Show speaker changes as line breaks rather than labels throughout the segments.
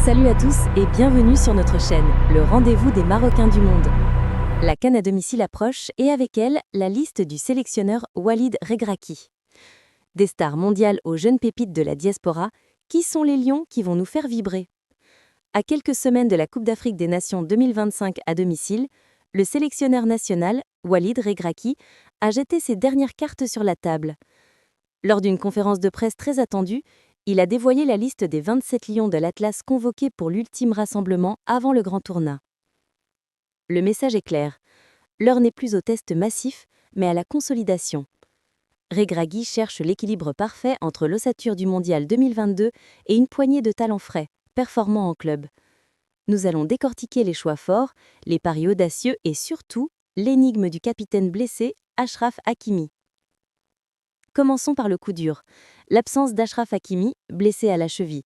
Salut à tous et bienvenue sur notre chaîne, le rendez-vous des Marocains du monde. La CAN à domicile approche et avec elle, la liste du sélectionneur Walid Regragui. Des stars mondiales aux jeunes pépites de la diaspora, qui sont les lions qui vont nous faire vibrer? À quelques semaines de la Coupe d'Afrique des Nations 2025 à domicile, le sélectionneur national, Walid Regragui, a jeté ses dernières cartes sur la table. Lors d'une conférence de presse très attendue, il a dévoilé la liste des 27 lions de l'Atlas convoqués pour l'ultime rassemblement avant le grand tournoi. Le message est clair. L'heure n'est plus au test massif, mais à la consolidation. Regragui cherche l'équilibre parfait entre l'ossature du mondial 2022 et une poignée de talents frais, performants en club. Nous allons décortiquer les choix forts, les paris audacieux et surtout l'énigme du capitaine blessé, Achraf Hakimi. Commençons par le coup dur, l'absence d'Achraf Hakimi, blessé à la cheville.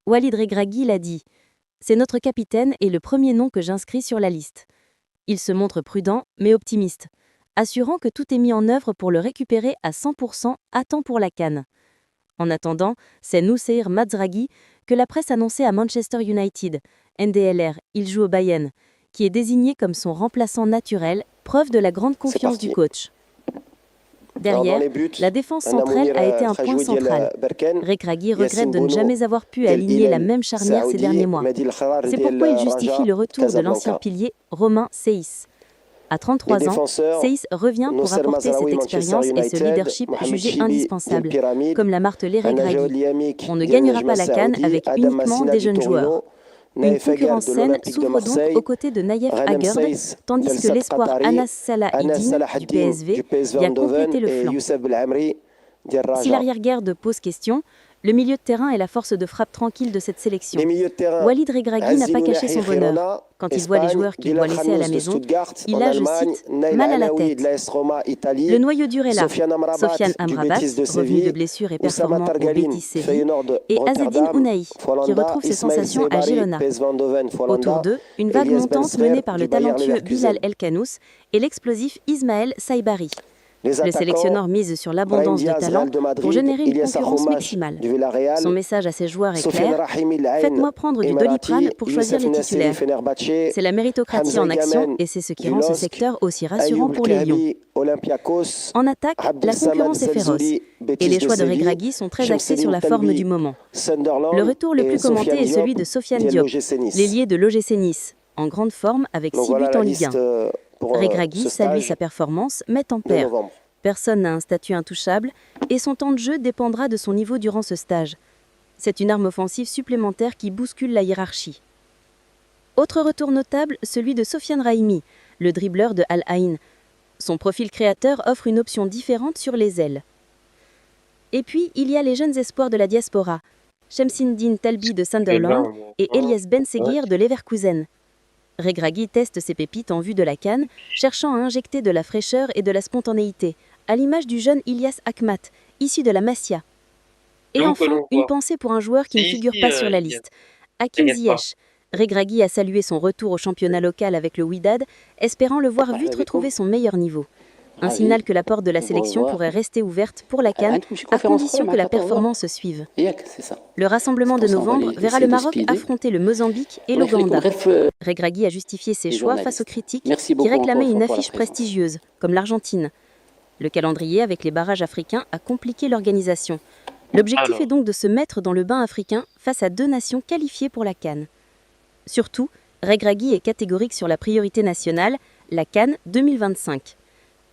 Walid Regragui l'a dit, « C'est notre capitaine et le premier nom que j'inscris sur la liste. » Il se montre prudent, mais optimiste, assurant que tout est mis en œuvre pour le récupérer à 100% à temps pour la CAN. En attendant, c'est Noussair Mazraoui que la presse annonçait à Manchester United, NDLR, il joue au Bayern, qui est désigné comme son remplaçant naturel, preuve de la grande confiance du coach. Derrière, la défense centrale a été un point central. Regragui regrette de ne jamais avoir pu aligner la même charnière ces derniers mois. C'est pourquoi il justifie le retour de l'ancien pilier Romain Seiss. À 33 ans, Seiss revient pour apporter cette expérience et ce leadership jugé indispensable, comme l'a martelé Regragui. On ne gagnera pas la CAN avec uniquement des jeunes joueurs. Une concurrence saine s'ouvre donc aux côtés de Naïef Aguerd, tandis que l'espoir Anas Salah Eddine du PSV vient compléter le flanc. Si l'arrière-garde pose question, le milieu de terrain est la force de frappe tranquille de cette sélection. Walid Regragui n'a pas caché son bonheur. Quand il voit les joueurs qu'il doit laisser à la maison, il a, je cite, mal à la tête. Le noyau dur est là. Sofiane Amrabat, revenu de blessure et performant au Betis Séville, et Azzedine Ounahi, qui retrouve ses sensations à Girona. Autour d'eux, une vague montante menée par le talentueux Bilal El Khanous et l'explosif Ismaël Saibari. Le sélectionneur mise sur l'abondance de talent pour générer une concurrence maximale. Son message à ses joueurs est clair, « Faites-moi prendre du Doliprane pour choisir les titulaires. » C'est la méritocratie en action et c'est ce qui rend ce secteur aussi rassurant pour les Lions. En attaque, la concurrence est féroce et les choix de Regragui sont très axés sur la forme du moment. Le retour le plus commenté est celui de Sofiane Diop, l'ailier de l'OGC Nice, en grande forme avec 6 buts en Ligue 1. Regragui salue sa performance, met en paire. Personne n'a un statut intouchable et son temps de jeu dépendra de son niveau durant ce stage. C'est une arme offensive supplémentaire qui bouscule la hiérarchie. Autre retour notable, celui de Sofiane Rahimi, le dribbleur de Al Ain. Son profil créateur offre une option différente sur les ailes. Et puis, il y a les jeunes espoirs de la diaspora, Shamsindine Talbi de Sunderland et Elias Benseguir de Leverkusen. Regragui teste ses pépites en vue de la CAN, cherchant à injecter de la fraîcheur et de la spontanéité, à l'image du jeune Ilyas Akmat, issu de la Masia. Et enfin, une pensée pour un joueur qui ne figure pas sur la liste, Hakim Ziyech. Regragui a salué son retour au championnat local avec le Wydad, espérant le voir vite retrouver son meilleur niveau. Un signal que la porte de la sélection pourrait rester ouverte pour la CAN, à condition que la performance suive. Le rassemblement de novembre verra le Maroc affronter le Mozambique et l'Ouganda. Regragui a justifié ses choix face aux critiques qui réclamaient une affiche prestigieuse, comme l'Argentine. Le calendrier avec les barrages africains a compliqué l'organisation. L'objectif est donc de se mettre dans le bain africain face à 2 nations qualifiées pour la CAN. Surtout, Regragui est catégorique sur la priorité nationale, la CAN 2025.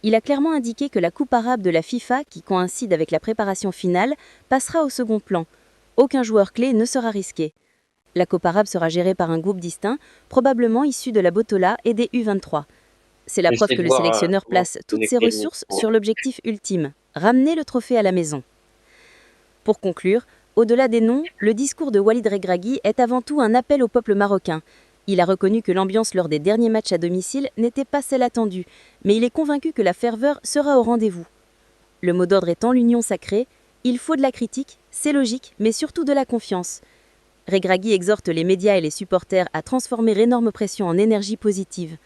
Il a clairement indiqué que la Coupe arabe de la FIFA, qui coïncide avec la préparation finale, passera au second plan. Aucun joueur clé ne sera risqué. La Coupe arabe sera gérée par un groupe distinct, probablement issu de la Botola et des U23. C'est la preuve que le sélectionneur place toutes ses ressources sur l'objectif ultime, ramener le trophée à la maison. Pour conclure, au-delà des noms, le discours de Walid Regragui est avant tout un appel au peuple marocain. Il a reconnu que l'ambiance lors des derniers matchs à domicile n'était pas celle attendue, mais il est convaincu que la ferveur sera au rendez-vous. Le mot d'ordre étant l'union sacrée, il faut de la critique, c'est logique, mais surtout de la confiance. Regragui exhorte les médias et les supporters à transformer l'énorme pression en énergie positive.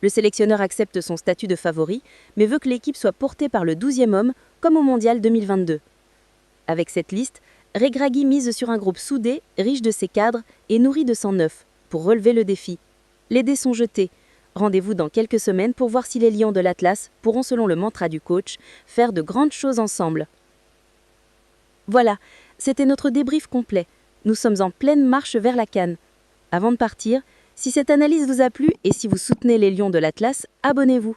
Le sélectionneur accepte son statut de favori, mais veut que l'équipe soit portée par le 12e homme, comme au Mondial 2022. Avec cette liste, Regragui mise sur un groupe soudé, riche de ses cadres et nourri de sang neuf, pour relever le défi. Les dés sont jetés. Rendez-vous dans quelques semaines pour voir si les lions de l'Atlas pourront, selon le mantra du coach, faire de grandes choses ensemble. Voilà, c'était notre débrief complet. Nous sommes en pleine marche vers la CAN. Avant de partir, si cette analyse vous a plu et si vous soutenez les lions de l'Atlas, abonnez-vous.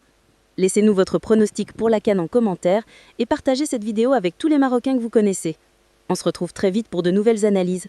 Laissez-nous votre pronostic pour la CAN en commentaire et partagez cette vidéo avec tous les Marocains que vous connaissez. On se retrouve très vite pour de nouvelles analyses.